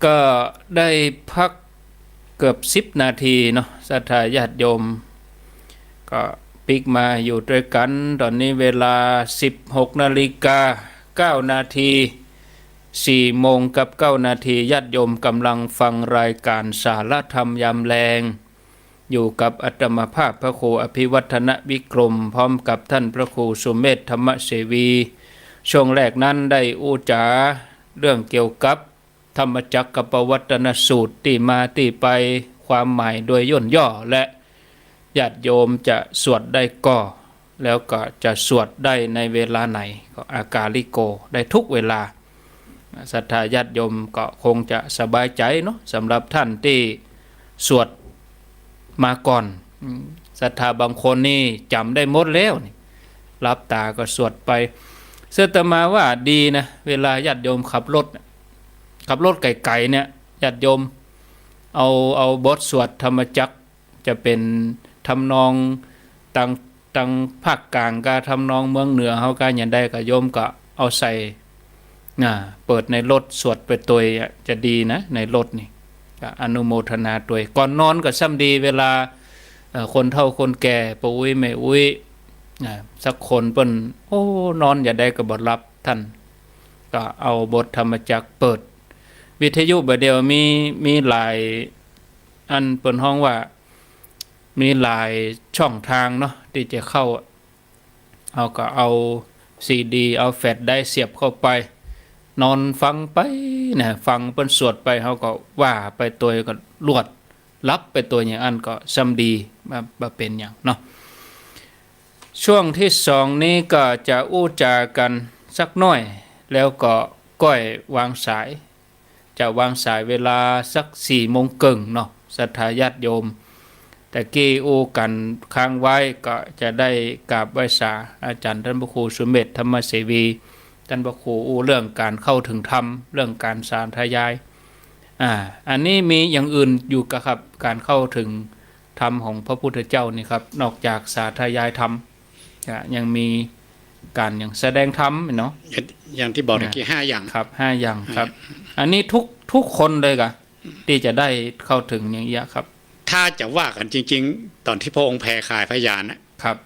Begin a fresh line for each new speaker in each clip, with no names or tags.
ก็ได้พักเกือบ10 นาทีเนาะศรัทธาญาติโยมก็ปิกมาอยู่ด้วยกันตอนนี้เวลา 16:09 นาที4 โมงกับ 9 นาทีญาติโยมกำลังฟังรายการสารธรรมยามแลงอยู่กับอาตมาภาพพระครูอภิวัฒนวิกรมพร้อมกับท่านพระครูสุเมธธรรมเสวีช่วงแรกนั้นได้อู้จาเรื่องเกี่ยวกับธรรมจักรกับปวัตนสูตรที่มาที่ไปความหมายโดยย่นย่อและญาติโยมจะสวดได้ก็แล้วก็จะสวดได้ในเวลาไหนก็อากาลิโกได้ทุกเวลาศรัทธาญาติโยมก็คงจะสบายใจเนาะสำหรับท่านที่สวดมาก่อนศรัทธาบางคนนี่จำได้หมดแล้วนี่รับตาก็สวดไปเสื้อตมาว่าดีนะเวลาญาติโยมขับรถไกลๆเนี่ยญาติโยมเอาบทสวดธรรมจักรจะเป็นทำนองต่างภาคกลางก็ทำนองเมืองเหนือเฮาก็อย่างใดก็โยมก็เอาใส่เปิดในรถสวดไปตัวจะดีนะในรถนี่ก็อนุโมทนาตัวก่อนนอนก็ซ้ำดีเวลาคนเฒ่าคนแก่ปู่อุ้ยแม่อุ้ยสักคนเปิ้นนอนอย่าได้ก็บ่รับท่านก็เอาบทธรรมจักรเปิดวิทยุบัดเดียวมีหลายอันเปิ้นฮ้องว่ามีหลายช่องทางเนาะที่จะเข้าเอาก็เอาซีดีเอาแฟลชได้เสียบเข้าไปนอนฟังไปนะฟังเปิ้นสวดไปเฮาก็ว่าไปตัวก็ลวดรับไปตัวอย่างอันก็ซ้ำดีมาเป็นอย่างเนาะช่วงที่2นี้ก็จะอู้จากันสักหน่อยแล้วก็ก้อยวางสายจะวางสายเวลาสัก4 โมงครึ่งเนาะศรัทธาญาติโยมแต่กี้อู้กันค้างไว้ก็จะได้กราบไหว้สาอาจารย์ท่านพระครูสุเมธธรรมเสวีท่านพระครูอู้เรื่องการเข้าถึงธรรมเรื่องการสาธยายอันนี้มีอย่างอื่นอยู่กับการเข้าถึงธรรมของพระพุทธเจ้านี่ครับนอกจากสาธยายธรรมยังมีการอย่างแสดงธรรมเนาะ
อย่างที่บอกเมื่อกี้5 อย่าง
ครับ5 อย่างครับอันนี้ทุกคนเลยกะที่จะได้เข้าถึงอย่างเงี้ยครับ
ถ้าจะว่ากันจริงๆตอนที่พระองค์แผ่คายพยาน
นะครับ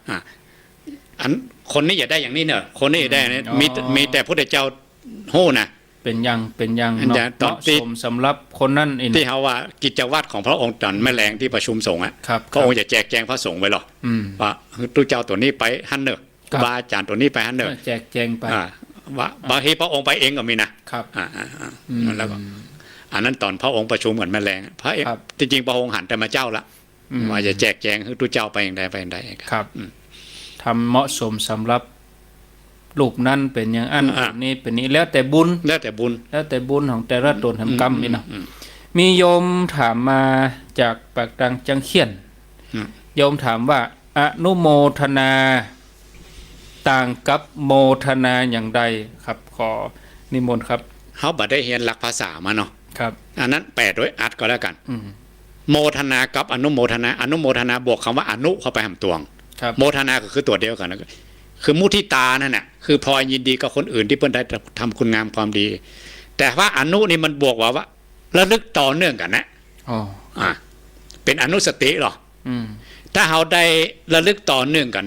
อันคนนี้อย่าได้อย่างนี้เนอะคนนี้อย่าได้นะมีแต่พระเจ้าโหนะ
เป็นยังเนาะเหมาะสมสำหรับคนนั้นเอง
ที่เขาว่ากิจวัตรของพระองค์ตอนแม่แรงที่ประชุมสงฆ์พระองค์จะแจกแจงพระสงฆ์ไว้หรอว่าตู้เจ้าตัวนี้ไปฮั่นเนอะบาอาจารย์ตัวนี้ไปฮั่นเนอะ
แจกแจงไป
ว่าบางทีพระองค์ไปเองก็มีนะครับแล้วก็อันนั้นตอนพระองค์ประชุมเหมือนแม่แรงพระจริงๆพระองค์หันแต่มาเจ้าละว่าจะแจกแจงให้ตู้เจ้าไปอย่างใดไปอย่างใด
ครับทำเหมาะสมสำหรับลูกนั้นเป็นอย่างอันนี้เป็นนี้แล้วแต่บุญของแต่ละตนทำกรรมนี่เนาะมีโยมถามมาจากปากตังจังเขียนโยมถามว่าอนุโมทนาต่างกับโมทนาอย่างใดครับขอนิมนต์ครับ
เขาบัดได้เรียนหลักภาษามาเนาะ
ครับ
อันนั้นแปลโดยอัดก็แล้วกันโมทนากับอนุโมทนาบวกคำว่าอนุเข้าไปหำตวงโมทนาก็คือตัวเดียวกันนะคือมุทิตานั่นแหละคือพลอยยินดีกับคนอื่นที่เพิ่นได้ทำคุณงามความดีแต่ว่าอนุนี่มันบวกว่าระลึกต่อเนื่องกันนะเป็นอนุสติหรอถ้าเราได้ระลึกต่อเนื่องกัน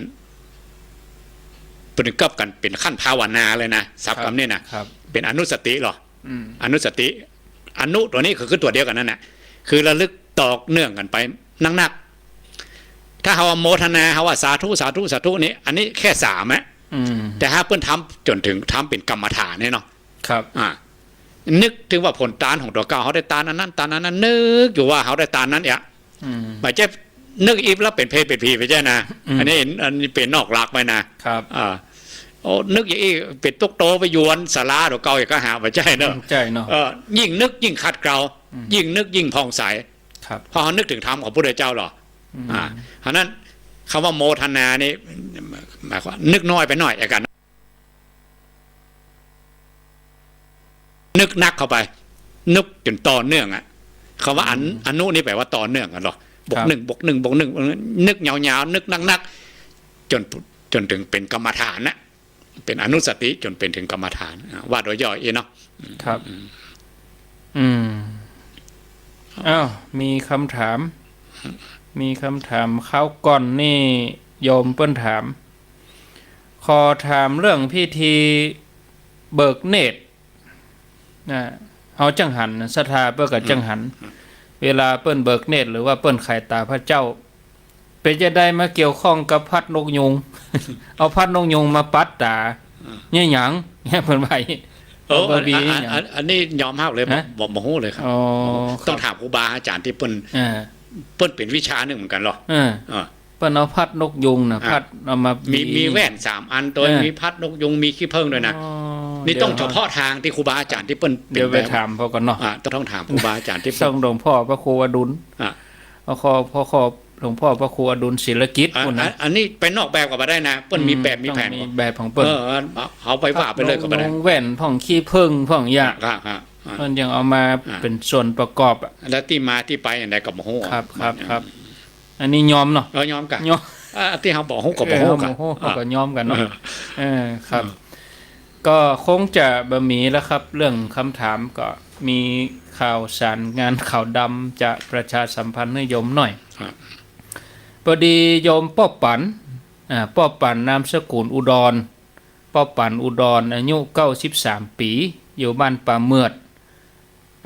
เป็นกับกันเป็นขั้นภาวนาเลยนะศัพท์คำนี้นะเป็นอนุสติหรออนุสติอนุตัวนี้คือตัวเดียวกันนั่นแหละคือระลึกต่อเนื่องกันไปนักถ้าเขาโมทนาเขาว่าสาธุนี่อันนี้แค่3แต่ถ้าเพิ่นทำจนถึงทำเป็นกรรมฐานเนี่ยเนาะ
ครับ
นึกถึงว่าผลตานของตัวเก่าเขาได้ตานนั้นตานนั้นนึกอยู่ว่าเขาได้ตานนั้นไม่ใช่นึกอีกแล้วเป็นเพศเป็นผีไปใช่นะอันนี้เป็นนอกหลักไป
นะครับ
นึกอย่างนี้เป็นตุกโตไปยวนสาราตัวเก่าอย่างก็หาไปใช่เนาะยิ่งนึกยิ่งขัดเกลายิ่งนึกยิ่งผ่องใสพอเขานึกถึงธรรมของพระพุทธเจ้าหรอเพราะนั้นคำว่าโมทนานี่หมายความนึกน้อยไปหน่อยกันนึกนักเข้าไปนึกจนต่อเนื่องคำว่าอนุนี่แปลว่าต่อเนื่องกันหรอบวกหนึ่งนึกยาวๆนึกนักจนถึงเป็นกรรมฐานนะเป็นอนุสติจนเป็นถึงกรรมฐานว่าโดยย่อเนาะ
ครับ อ้าวมีคำถามเข้าก่อนนี่โยมเปิ้นถาม ขอถามเรื่องพิธีเบิกเนตรเอาจังหันศรัทธาเปิ้นกับจังหัน เวลาเปิ้นเบิกเนตรหรือว่าเปิ้นไข่ตาพระเจ้า เป็นจะได้มาเกี่ยวข้องกับพัดนกยุง เอาพัดนกยุงมาปัดตาเนี่ยหยังเนี่ยเพิ่นว่า
อันนี้ยอมรับเลยบอกบ่ฮู้เลยครับต้องถามครูบาอาจารย์ที่เปิ้นเป็นวิชาหนึ่งเหมือนกันหรอ
เปิ้นเอาพัดนกยุงน่ะพัดเอามา
มีแว่น3อันตัวมีพัดนกยุงมีขี้ผึ้งด้วยนะนี่ต้องเฉพาะทางที่ครูบาอาจารย์ที่เปิ้น
เดี๋ยวไปถามพ่อก่อนเนาะ
ต้องถามครูบาอาจารย์ที่
ต้องหลวงพ่อพระครูอดุลเอาขอหลวงพ่อพระครูอดุลศิลกิจ
อันนี้เป็นนอกแบบก็บ่ได้นะเปิ้นมีแบบมีแผน
แบบของเปิ้น
เอาไปว่าไปเลยก็บ่ได้
แว่นพ่องขี้ผึ้งพ่องยาเพิ่นยังเอามาเป็นส่วนประกอบ
แล้วที่มาที่ไปอันใดก็บ่ฮู้
ครับอันนี้ยอมเนาะ
ยอมกันที่เฮาบอกฮู้ก็บ่ฮู้กัน
ก็ยอมกันเนาะครับก็คงจะบ่มีแล้วครับเรื่องคำถามก็มีข่าวสารงานข่าวดำจะประชาสัมพันธ์ให้โยมหน่อยพอดีโยมป้อปั่นนามสกุลอุดรป้อปั่นอุดรอายุ93ปีอยู่บ้านป่าเมือด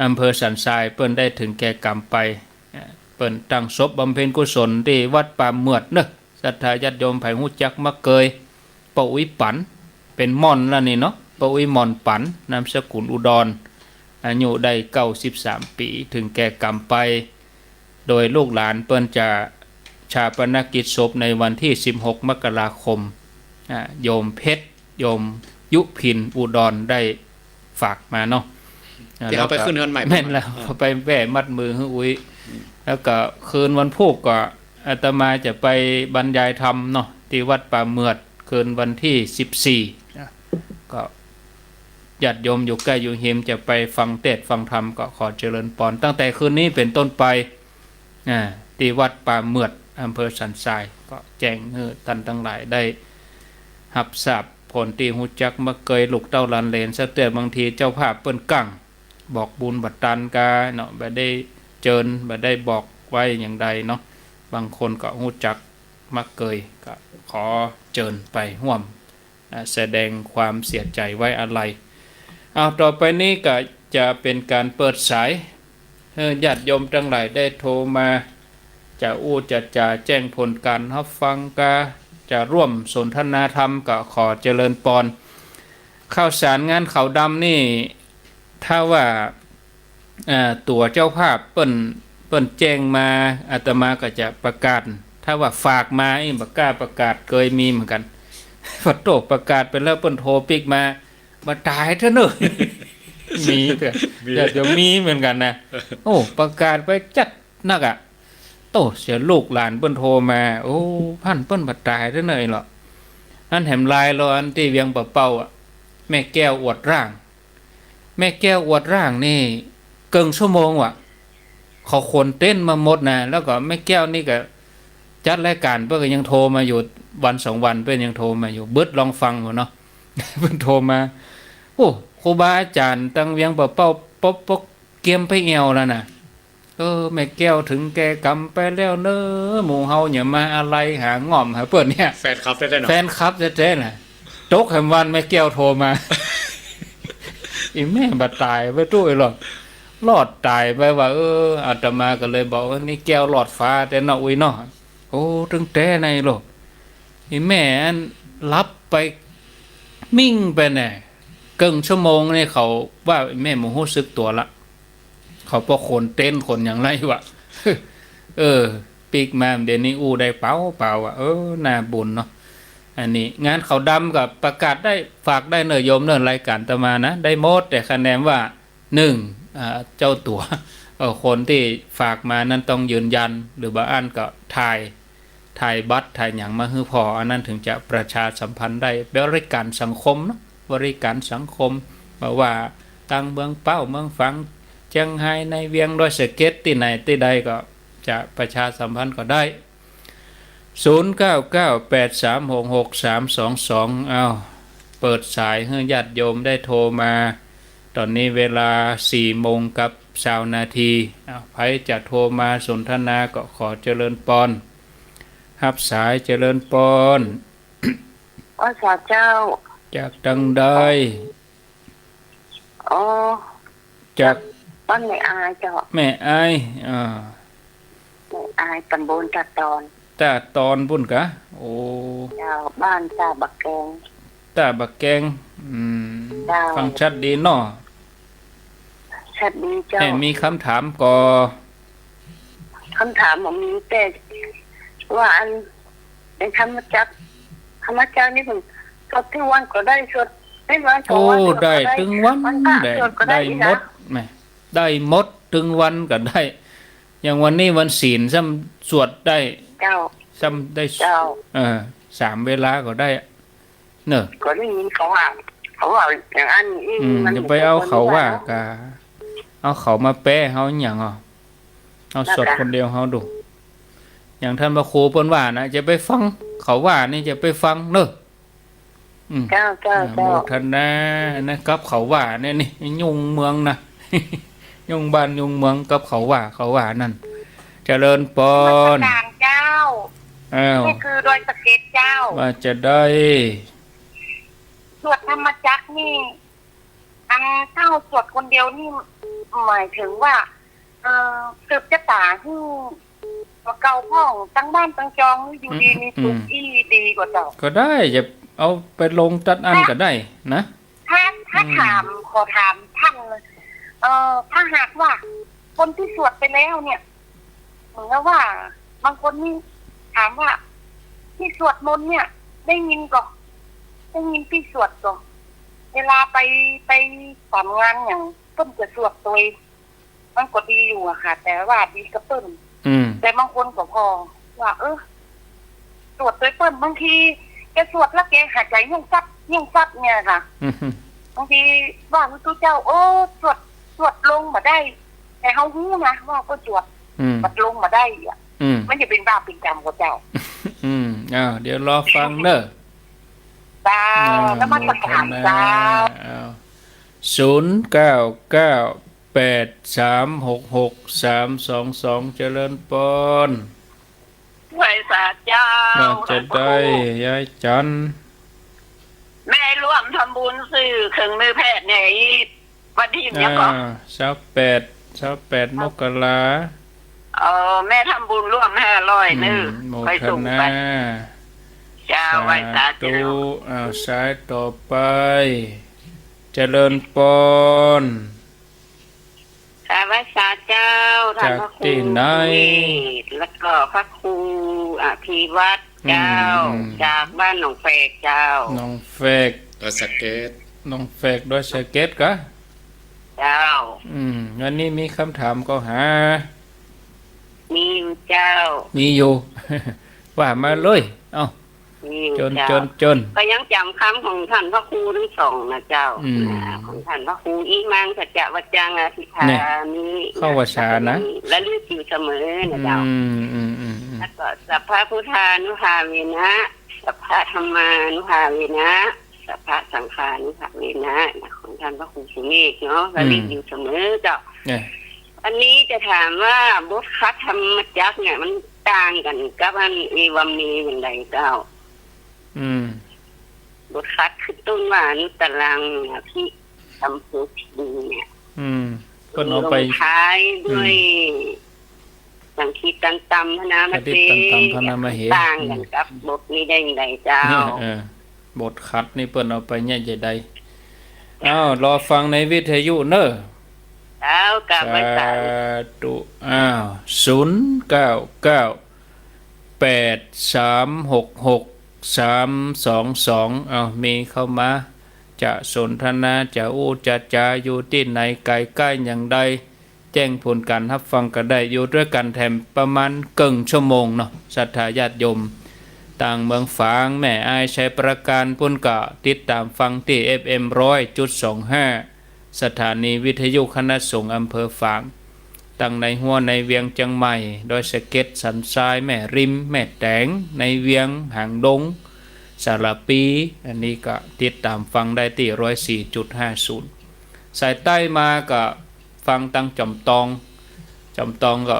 อำเภอสันทรายเปิ้นได้ถึงแก่กรรมไปเปิ้นตั้งศพบำเพ็ญกุศลที่วัดป่าเมือดเนอะศรัทธาญาติโยมไผฮู้จักมักเกยป้าอุ้ยปันเป็นม่อนแล้วนี่เนาะป้าอุ้ยม่อนปันนามสกุลอุดรอายุได้93ปีถึงแก่กรรมไปโดยลูกหลานเปิ้นจะชาปนกิจศพในวันที่16มกราคมโยมเพชรโยมยุพินอุดรได้ฝากมาเนาะ
ที่เอาไปขึ้นเงินใหม่
แม่นแล้วไปแว่มัดมือให้อุ้ยแล้วก็คืนวันพุธก็อาตมาจะไปบรรยายธรรมเนาะที่วัดป่าเมือดคืนวันที่14ก็ญาติโยมอยู่ใกล้อยู่เฮมจะไปฟังเทศน์ฟังธรรมก็ขอเจริญพรตั้งแต่คืนนี้เป็นต้นไปที่วัดป่าเมือดอำเภอสันทรายก็แจ้งให้ท่านทั้งหลายได้รับทราบผลที่ฮู้จักมาเกยลูกเต้าลันเลนสักแต่บางทีเจ้าภาพเปิ้นกั้งบอกบุญบัดตันกาเนาะบ่ได้เจิญบ่ได้บอกไว้อย่างใดเนาะบางคนก็ฮู้จักมาเกยก็ขอเจิญไปร่วมแสดงความเสียใจไว้อาลัยต่อไปนี้ก็จะเป็นการเปิดสายญาติโยมทั้งหลายได้โทรมาจะจะแจ้งผลการรับฟังกาจะร่วมสนทนาธรรมก็ขอเจริญพรข่าวสารงานขาวดำนี่ถ้าว่าตัวเจ้าภาพเปิ้นแจ้งมาอาตมาก็จะประกาศถ้าว่าฝากมาบ่กล้าประกาศเคยมีเหมือนกันพอโตประกาศไปแล้วเปิ้นโทรปิกมาตายเถอะเนอะมีเถอะเดี๋ยวมีเหมือนกันนะโอ้ประกาศไปจัดนักโตเสียลูกหลานเปิ้นโทรมาโอ้พันเปิ้นตายเถอะเนอะหรออันแหมลายเราอันที่เวียงเป่าแม่แก้วอวดร่างแม่แก้วอวดร่างนี่เกินชั่วโมงเขาคนเต้นมาหมดนะแล้วก็แม่แก้วนี่ก็จัดรายการเพิ่นก็ยังโทรมาอยู่วัน2วันเพิ่นยังโทรมาอยู่เบิดลองฟังบ่เนาะเพิ่นโทรมาโอ้ครูบาอาจารย์ตั้งเวียงเป่าปกเกียมไปแอวแล้วน่ะแม่แก้วถึงแก่กรรมไปแล้วเน้อหมู่เฮาอย่ามาอะไรหาง่อมหาเปิ้นเนี่ย
แฟนคลับได้เนาะ
แฟนคลับแท้ๆน่ะตกแห่งวันแม่แก้วโทรมาอีแม่บ่ตายไปตู้หรอกรอดตายไปว่าอาตมาก็เลยบอกว่านี่แก้วหลอดฟ้าแต่เนาะอุ้ยเนาะโอ้ถึงแต่ในโลกอีแม่อันรับไปมิ่งไปแน่เกินชั่วโมงนี่เขาว่าแม่บ่รู้สึกตัวละเขาพอคนเต้นคนอย่างไรวะปีกมาเดี๋ยวนี้ได้เปล่าน่าบุญเนาะอันนี้งานเขาดำกับประกาศได้ฝากได้เนยโยมเนินรายการตมานะได้หมดแต่คะแนนว่า1เจ้าตัวคนที่ฝากมานั้นต้องยืนยันหรือบ่อ่านก็ถ่ายบัตรถ่ายหยังมาให้พออันนั้นถึงจะประชาสัมพันธ์ได้บริการสังคมเนาะบริการสังคมบอกว่าตั้งเมืองเป้าเมืองฝังเชียงไฮ้ในเวียงดอยสะเก็ดที่ไหนที่ใดก็จะประชาสัมพันธ์ก็ได้0998366322เปิดสายให้ญาติโยมได้โทรมาตอนนี้เวลา 4:10 20 นาทีไผจะโทรมาสนทนาก็ขอเจริญปอนรับสายเจริญปอน
สาเจ้า
จากดังใด
อ๋อ
จาก
บ้านแม่อายเจ้า
แม่อาย
แม่อายตำบลตาต
อนพุ่นกะโอ้
เจ้าบ้านตาบักแกง
ฟังชัดดีเนาะ
ชัดดีเจ้า
มีคำถามก่อ
คำถามผมมีแต่ว่าอันในธรรมจักรนี่ผมสดที่วันก็ได้สดไม่วัน
โอ้ได้ถึงวันได้หมดแม่ได้หมดถึงวันก็ได้อย่างวันนี้วันศีลซ้ำสวดได้
เจ้า
ซ้ำได้3 เวลาก็ได้เนอะ
ก็ได้ยินเขาว่าอย่างอันนี้
มันจะไปเอาเขาว่ากะเอาเขามาแปะเฮาอย่างเอาสดคนเดียวเฮาดูอย่างท่านพระครูเพิ่นว่านะจะไปฟังเขาว่านี่จะไปฟังเนอะ
เจ้า
โมทนานะครับเขาว่าเนี่ยนี่ยุ่งเมืองนะยุ่งบ้านยุ่งเมืองกับเขาว่านั่นเจริญปอน
เจ้านี่คือโดยสเก็ตเจ้า
ว่าจะได้
สวดธรรมจักรนี่เท่าสวดคนเดียวนี่หมายถึงว่าสืบชะตาที่เก่าพ่องตั้งบ้านตั้งจองอยู่ดีมีสุขที่ดีกว่าเจ้า
ก็ได้จะเอาไปลงจัดอันก็ได้นะ
ถ้าขอถามท่านเลยถ้าหากว่าคนที่สวดไปแล้วเนี่ยเหมือนกับว่าบางคนนี่ถามว่าที่สวดมนต์เนี่ยได้ยินพี่สวดก่อนเวลาไปทำงานอย่างต้นจะสวดตัวมันก็ดีอยู่อะค่ะแต่ว่าดีกับต้นแต่บางคนก็พอว่าสวดตัวเปิ้ลบางทีแกสวดแล้วแกหายใจยิ่งซับเนี่ยค่ะบางทีว่าพระพุทธเจ้าสวดลงมาได้แต่เขาหู้นะว่าก็สวดมันลงมาได้อ่ะมันจะเป็นบาปเป็นกรรมกับเจ้า
เดี๋ยวรอฟังเนอะ
แล้วมันจะถามเจ้า
0998366322เจริญปอน
ไหวสาเจ้า
จะได้ยายจัน
แม่ร่วมทำบุญซื้อเครื่องมือแพทย์เนี่ยวันที่เนี่ยก็
28 มกรา
แม่ทำบุญร่วม500นึงไปส่งไปเจ้าไหวสาธุ
สายต่อไปเจริญปอน
สวัสดีเจ้าท่านพระครูแล้วก็พระครูอภิวัตรเจ้าจากบ้านหนองแฝกเจ้า
หนองแฝก
โดยสเก็ต
หนองแฝกโดยสเก็ตกะ
เจ้า
วันนี้มีคำถามก็หา
มีเจ้า
มีอยู่ว่ามาเลยจน
ก็ยังจำคำของท่านพระครูทั้งสองนะเจ้าของท่านพระครูอีมังสัจจวัจจังอธิษฐามี
เข้าวชานะ
และลึกอยู่เสมอนะเจ้าแล้วก็สัพพะพุทธานุภาเวนะสัพพะธรรมานุภาเวนะสัพพะสังฆานุภาเวนะของท่านพระครูสุเมฆเนาะและลึกอยู่เสมอเจ้าอันนี้จะถามว่าบทคัดธรรมจักรเนี่ยมันต่างกันกับอันเอวัมมีอย่างไรเจ้าบทคัดคือต้นว่านุตรังที่ทำสุขีเนี่ย
ก็เอาไป
ท้ายด้วยสังคีตันตัมพนามาเตต่างกันกับบทนี้ได้อย่างไรเจ้า
บทคัดนี่เปิ้นเอาไปเนี่ยจะได้รอฟังในวิทยุเนอะ
กับไว้สา
ธุ0998366322มีเข้ามาจะสนทนาจะจะจาอยู่ที่ไหนไกลใกล้อย่างใดแจ้งผลการรับฟังก็ได้อยู่ด้วยกันแถมประมาณเกินชั่วโมงเนาะศรัทธาญาติโยมต่างเมืองฝางแม่อายชัยประการพุ่นกะติดตามฟังที่ FM 100.25 สถานีวิทยุคณะสงฆ์อำเภอฝางตั้งในหัวในเวียงจังใหม่โดยสเก็ตสันทรายแม่ริมแม่แตงในเวียงหางดงสารปีอันนี้ก็ติดตามฟังได้ที่ 104.50 สายใต้มาก็ ฟังตั้งจอมตองก็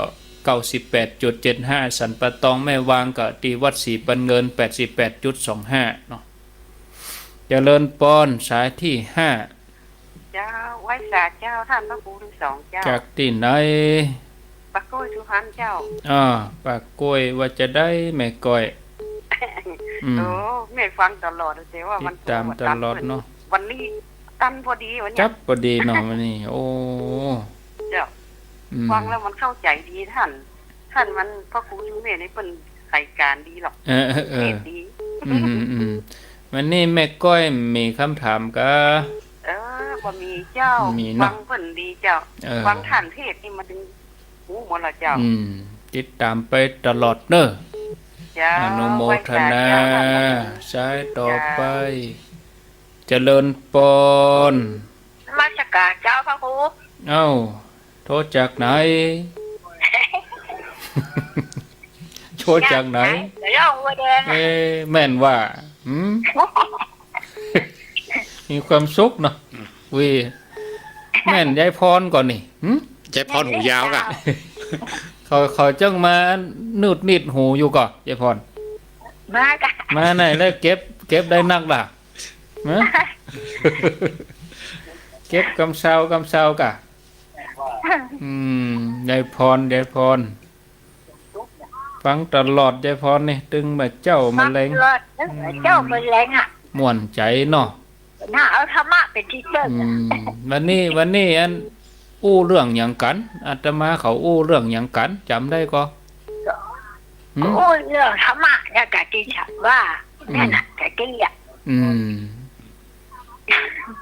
98.75 สันปะตองแม่วางก็ตีวัดศรีปันเงิน 88.25 เนาะเจริญปอนสายที่ 5
เจ้าไว้สาเจ้าท่านพระครูทั้งสองเจ้า
จากที่ไหน
ปักโก้ยสุพรรณเจ้า
ปากกล้วยว่าจะได้แม่ก้อย
โอ้แม่ฟังตลอดแต่ว่ามัน
ติดตามตลอดเนาะ
วันนี้ตันพอดีวันนี้
จับพอดีเนาะวันนี้โอ้
เจ้าฟังแล้วมันเข้าใจดีท่านมันพระครูชูเมธนี่เป็นไขการดีหรอกดี
วันนี้แม่ก้อยมีคำถามก็
บ่มีเจ้าฟังเพิ่นดีเจ้าฟังท่านเทศนี่มาดึงหูหมดละเจ้า
ติดตามไปตลอดเนอะอนุโมทนาสายต่อไปเจริญปอน
ราชการเจ้าพระครู
โทษจากไหน โทษจากไหนแม่นว่ามีความสุขเนาะวิแม่นยายพรก่อนนี่
ยายพรหูยาวกะ
เขาจังมานูดนิดหูอยู่ก่อนยายพรมาไหนแล้วเก็บได้นักล่ะเก็บกำเซากะยายพรฟังตลอดยายพรนี่ตึงมาเจ้ามาแรงม่วนใจเนาะ
น่าเอาธรรมะเป็นที่เติ้ง
วันนี้อันอู้เรื่องหยังกันอาตมาเขาอู้เรื่องหยังกันจำได้ก็
อู้เรื่องธรรมะเนี่ยกะที่ฉันว่านั่นน่ะกะที่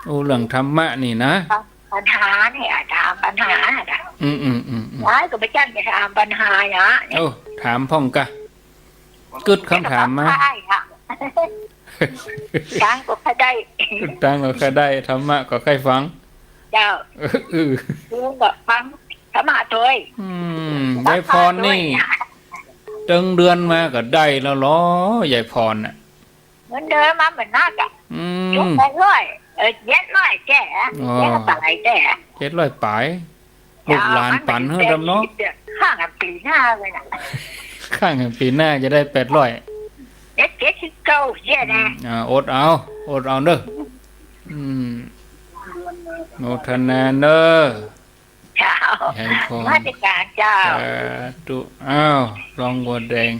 อู้เรื่องธรรมะนี่นะ
ปัญหาเนี่ยถามปัญหาน่ะร้ายก็ไปจันไปถามปัญหานะ
ถามพ่องกะกึดคำถามมา
ตั้งก็ใคร
ได้ธรรมะก็ใครฟัง
เจ้าลุงก็ฟังธรรมะตัว
ยายพรนี่ตึงเดือนมาก็ได้แล้วล้อยายพรน่ะ
เหมือนเดิมมาเหมือนนักอ่ะยกไปเลย700แก่
700ปลายลูกหลานปั่นเฮ้อดำเนาะ
ข้างปีหน้าเลยนะ
ข้างปีหน้าจะได้800799
นะ
อดเอาเด้อโมทนาเด้อ
เจ้าราชการเจ้า
ตุรองบัวแดง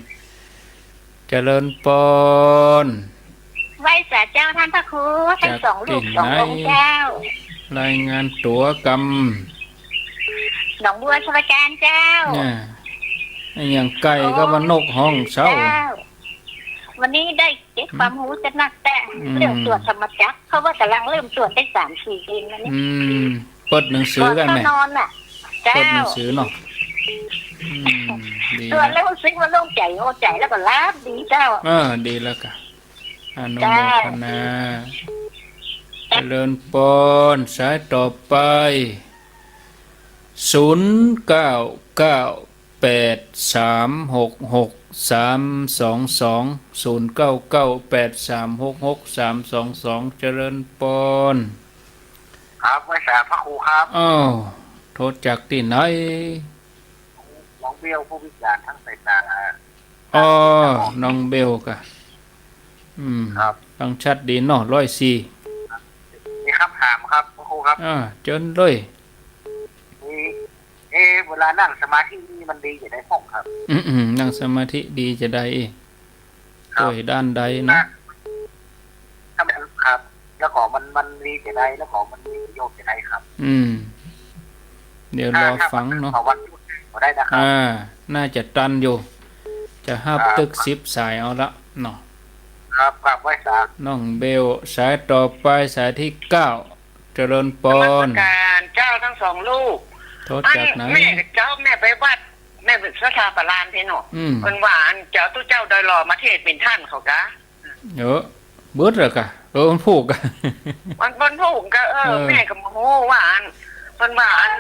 เจริญปอน
ไว้สาเจ้าท่านพระครูทั้ง2ลูก2องค์เจ้าร
ายงานตั๋วกรรม
หนองบัวสวัสดิ์เจ้า
อย่างไก่ก็มานกห้องเช้า
วันนี้ได้เก็บความรู้จะนักแต่เรื่องตรวจธรรมจักรเพราะว่ากำลังเริ่มตรวจได้3-4 เองนะนี่
เปิดหนังสือกันไหม
นอนน่ะเจ้า
เปิดหนังสือเนาะ
ตรวจแล้วซึ้งมันโล่งใจแล้วก็รับดีเจ้า
ดีแล้วกันอนุโมทนาเจริญปอนสายต่อไป0998366322 เจริญปอน
ครับไว้สาพระครูครับ
โทษจากที่ไหน
น้องเบลผู้วิจารณ์ทั้งสายตา
น้องเบลกะ
ครับ
ฟังชัดดีเนาะ104
มีคำถามครับพระครูครับ
เจิญเลย
เวลานั่งสมาธินี่มันดีจะได้ห้องครับ
นั่งสมาธิดีจะได้ด้วยด้านใดนะ
ถ้ามันครับแล้วของมันดีจะได้แล้วของมันมีประโยชน์จะได้ครับ
เดี๋ยวรอฟังเนาะ
ได้นะครับ
น่าจะตันอยู่จะห้าตึก10 สายเอาละเนาะ
ครับกลับไว้สา
น้องเบลสายต่อไปสายที่9เจริญปอน
การเจ้าทั้ง2ลูก
โทษจากไหน
แม่เจ้าแม่ไปวัดแม่สถาปลานเพนอเพิ่นว่าอันเจ้าตู้เจ้าดอยหล่อมาเทศเป็นท่านเขากะ
เบิดแล้วกะมันผูกกะ
มันผูกกะแม่ก็บ่ฮู้ว่าอันเพิ่นว่าอัน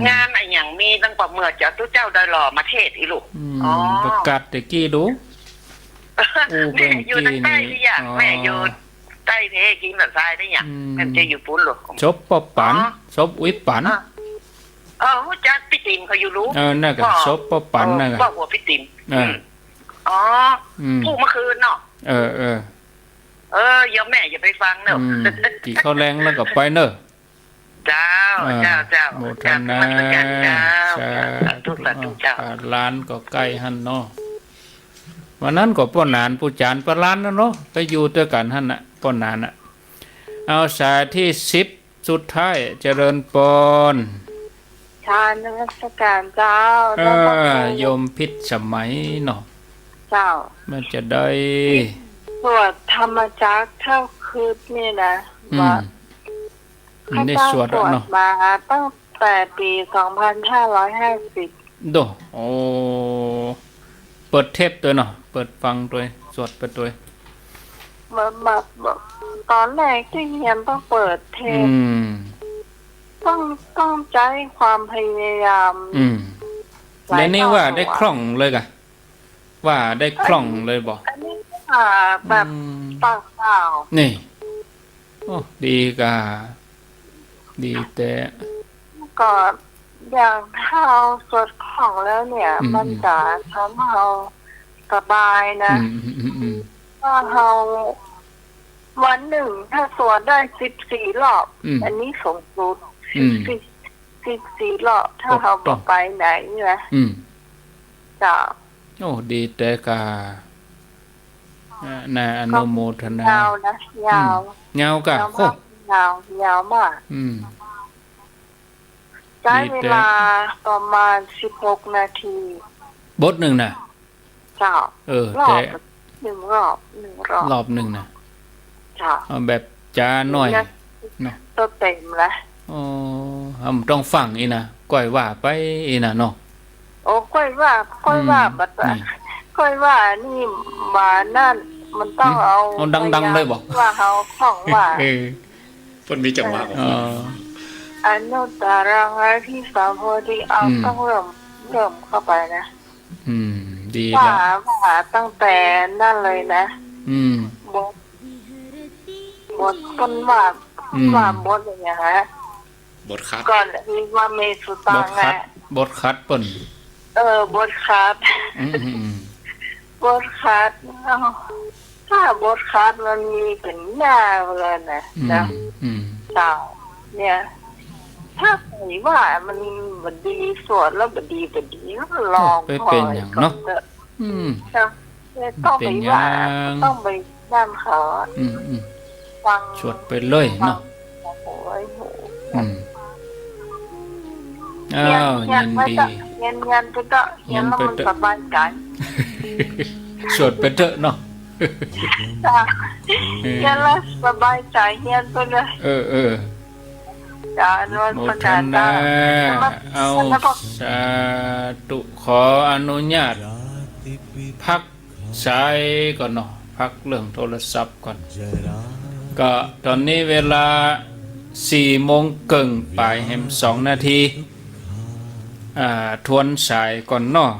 งานอะไรอย่างมีตั้งแต่เมื่อเจ้าตู้เจ้าดอยหล่อมาเทศอีลูก
ประกาศตะกี้ดู
แม่อยู่ทางใต้ที่อย่างแม่อยู่ใต้เทกินแบบทรายได้อย่างมันจะอยู่ปุ้นหรอก
ชบปอปันชบอุ้ยปัน
รู้จักพี่ติ๋มเขาอยู่รู้
น่าก็ซบป้อปันน่ะก็
ว่าหัวพี่ติ๋มอ๋อพูดเมื่อคืนเนาะเดี๋ยวแม่อย่าไปฟังเนอะ
กี่ข้าวแรงแล้วก็ไปเนอะ
เจ้า
โมทนาสาล้านก็ใกล้หันเนาะวันนั้นก็ป้อนานผู้จานปล้านนะเนาะไปอยู่ด้วยกันหันน่ะป้อนานน่ะเอาสายที่10สุดท้ายเจริญปน
ชาญนมัสการเจ้า
โยมพิษสมัยเนาะ
เจ้า
มันจะได้
สวดธรรมจักรเท่าคืนนี่นะว่าข้า
ได้
เจ้า
สวด
สวด
เนาะ
มาตั้งแต่ปี2550
โดโอ้เปิดเทปตัวเนาะเปิดฟังตัวสวดไปตัว
แบบตอนแรกที่เรียนต้องเปิดเทปต้องใช้ความพยายาม
แล้วนี่ว่าได้คล่องเลยกะว่าได้คล่องเลยบอก
อันนี้แบบปากเปล่า
นี่โอ้ดีกะดีแต่
ก็อย่างถ้าเราสวดของแล้วเนี่ย มันจะทำให้เราสบายนะถ้าเราวันหนึ่งถ้าสวดได้14 รอบอันนี้สมบูรณ์14 รอบถ้าเราบอกไปไหนนะจะ
โอ้ดีแต่กะน่าอนุโมทนาย
าวนะยาวย
าวกะโค
ยาวมากใช้เวลาประมาณ16 นาที
บทหนึ่งน่ะ
เจ้ารอบ1 รอบ
รอบหนึ่งน่ะ
เจ้า
เอาแบบจ้าหน่อย
เนาะตัวเต็มแล้ว
อ๋อต้องฟังอีน่ะก้อยว่าไปอีน่ะเนาะ
โอ้ก้อยว่าบัดก้อยว่านี่มานั่นมันต้องเอา
ดังๆเลยบอก
ว่าเฮาของว่า
เพิ่นมีจังหวะ
อนุตตรังอริยสัมโพธิเอาต้องเริ่มเข้าไปนะ
ดีแล้ว
ว่าตั้งแต่นั่นเลยนะบทต้นว่าบทอย่างเงี้ยฮะ
บทคัด
ก่อนมีว่าเมสุตังไง
บทคัดป่น
บทคัดบทคัดถ้าบทคัดมันมีเป็นหน้าเลยนะเจ้าเนี่ยถ้าใครว่ามันดีสวดแล้วมันดีก็ลอง
ไปเป็นอย่างเนาะ
ต้องไปว่าต้องไปนั่นเขาฟัง
สวดไปเลยเนาะยินดี
เงินไปเถอะเงินมันสบายใจ
สวดไปเถอะเนาะ
เงินแล้วสบายใจเงินไปเลย
โมทนาเอาสาธุขออนุญาตพักสายก่อนเนาะพักเรื่องโทรศัพท์ก่อนก็ตอนนี้เวลา4 โมงครึ่งไปแฮม2 นาทีทวนสายก่อนเนาะ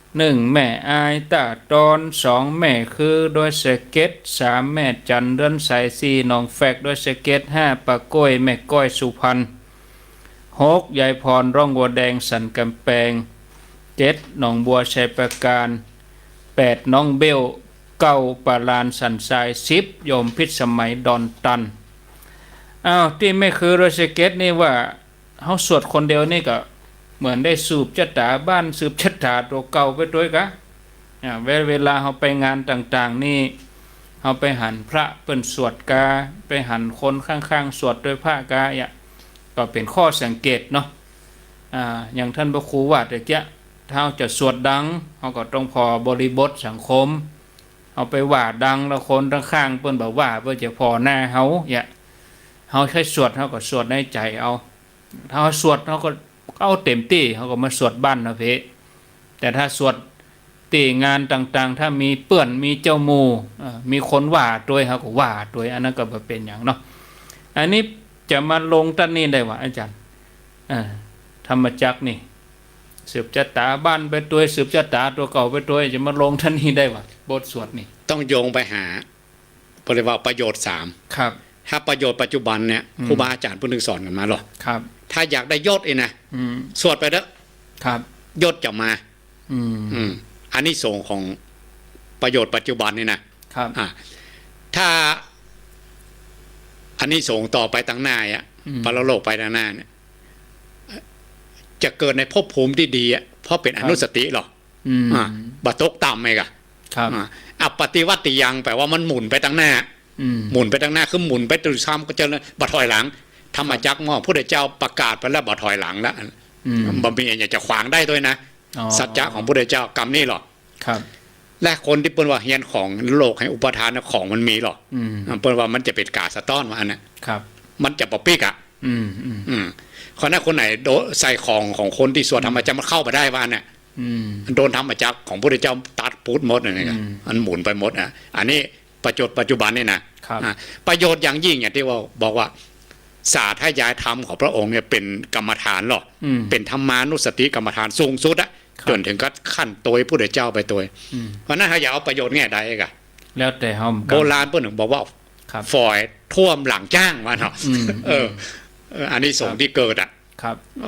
1แม่อายตาตอน2แม่คือโดยสเก็ต3แม่จันเดินสาย4น้องแฟกด้วยสเก็ต5ปะก้อยแม่ก้อยสุพรรณ6ยายพรร่องบัวแดงสันกำแพง7น้องบัวชัยประการ8น้องเบล9ปาลานสันทราย10โยมพิษสมัยดอนตันที่แม่คือโดยสเก็ตนี่ว่าเฮาสวดคนเดียวนี่ก็เหมือนได้สืบชะตาบ้านสืบชะตาตัวเก่าไปด้วยกะเวลาเราไปงานต่างๆนี่เราไปหันพระเปิ้นสวดกาไปหันคนข้างๆสวดด้วยผ้ากาก็เป็นข้อสังเกตเนาะอย่างท่านพระครูว่าแต่เจ้าถ้าจะสวดดังเราก็ต้องพอบริบทสังคมเอาไปว่าดังแล้วคนข้างๆเปิ้นบอกว่าเพื่อจะพอหน้าเฮาเฮาใช้สวดเฮาก็สวดในใจเอาถ้าเฮาสวดเฮาก็เอาเต็มที่เขาก็มาสวดบ้านนะเพแต่ถ้าสวดตีงานต่างๆถ้ามีเปื้อนมีเจ้าหมู่มีคนว่าด้วยเขาก็ว่าด้วยอันนั้นก็บ่เป็นอย่างเนาะอันนี้จะมาลงต้นนี้ได้ว่าอาจารย์ธรรมจักรนี่สืบชะตาบ้านไปตัวสืบชะตาตัวเก่าไปตัวจะมาลงท่านนี้ได้ว่าบทสวดนี่
ต้องโยงไปหาบริวารประโยชน์3
ครับ
ถ้าประโยชน์ปัจจุบันเนี่ยครูบาอาจารย์ผู้นึงสอนกันมาหรอ
ครับ
ถ้าอยากได้ยศเองนะสวดไปเด้อ
ครับ
ยศจะมาอันนี้ส่งของประโยชน์ปัจจุบันนี่นะครับถ้าอันนี้ส่งต่อไปตั้งหน้าอ่ะปรโลกไปตั้งหน้าเนี่ยจะเกิดในภพภูมิที่ดีอ่ะเพราะเป็นอนุสติหรอกบตกต่ำไหมกะ
ครับ
อปฏิวัติยังแปลว่ามันหมุนไปตั้งหน้าหมุนไปตั้งหน้าคือหมุนไปตุซ้ำก็จะบัดถอยหลังธรรมจักรมอพระเจ้าประกาศไปแล้วบัดถอยหลังแล้วบำเพ็ญอยากจะขวางได้ด้วยนะสัจจะของพระเจ้ากรรมนี่หรอ
ครับ
และคนที่เปิ้นว่าเฮียนของโลกให้อุปทานของมันมีหรอกเปิ้นว่ามันจะเป็นกาสะต้อนมาอันนั้น
ครับ
มันจะปปิกอ่ะคนนั้นคนไหนโดนใส่ของคนที่สวดธรรมจักรมันเข้าไปได้ว่าเนี่ยโดนธรรมจักรของพระเจ้าตัดพุทธหมดอะไรเงี้ยมันหมุนไปหมดอ่ะอันนี้ปัจจุบันนี่นะประโยชน์อย่างยิ่งอย่างที่ว่าบอกว่าสาธยายธรรมของพระองค์เนี่ยเป็นกรรมฐานหรอกเป็นธรรมานุสติกรรมฐานสูงสุดอะจนถึงก็ขั้นตัวพระเจ้าไปตัวเพราะนั้นถ้าอยากเอาประโยชน์แง่ใดกะ
แล้วแต่เฮา
โบราณเพิ่นบอกว่าฝอยท่วมหลังจ้างว่าเนาะอันนี้ส่งที่เกิดอ่ะ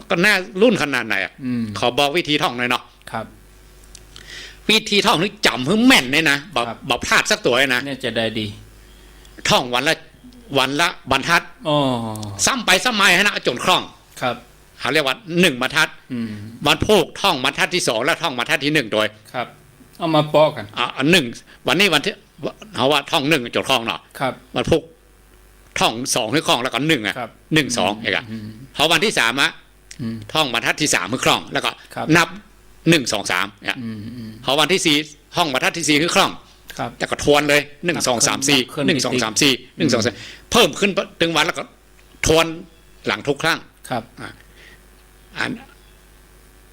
ก็น่ารุ่นขนาดไหนอ่ะขอบอกวิธีท่องหน่อยเนาะวิธีท่องนี่จำให้แม่นเลยนะบอกพลาดสักตัวเลยนะ
เนี่ยจะได้ดี
ท่องวันละบรรทัดซ้ำไปซ้ำมาให้นะจนคล่อง
ครับ
เขาเรียกว่า1บรรทัดวันพูกท่องบรรทัดที่2แล้วท่องบรรทัดที่1โดย
ครับเอามาปอกัน
1วันนี้วันที่เขาว่าท่อง1จนคล่องเนาะวันพูกท่อง2ให้คล่องแล้วก็1อ่ะ1 2เองอ่ะพอวันที่3อ่ะท่องบรรทัดที่3ให้คล่องแล้วก็นับ1 2 3เนี่ยพอวันที่4ท่องบรรทัดที่4ให้คล่องแต่ก็ทวนเลย1 2 3 4 1 2 3 4 1 2 3เพิ่มขึ้นถึงวันแล้วก็ทวนหลังทุกครั้ง
ครับ
อัน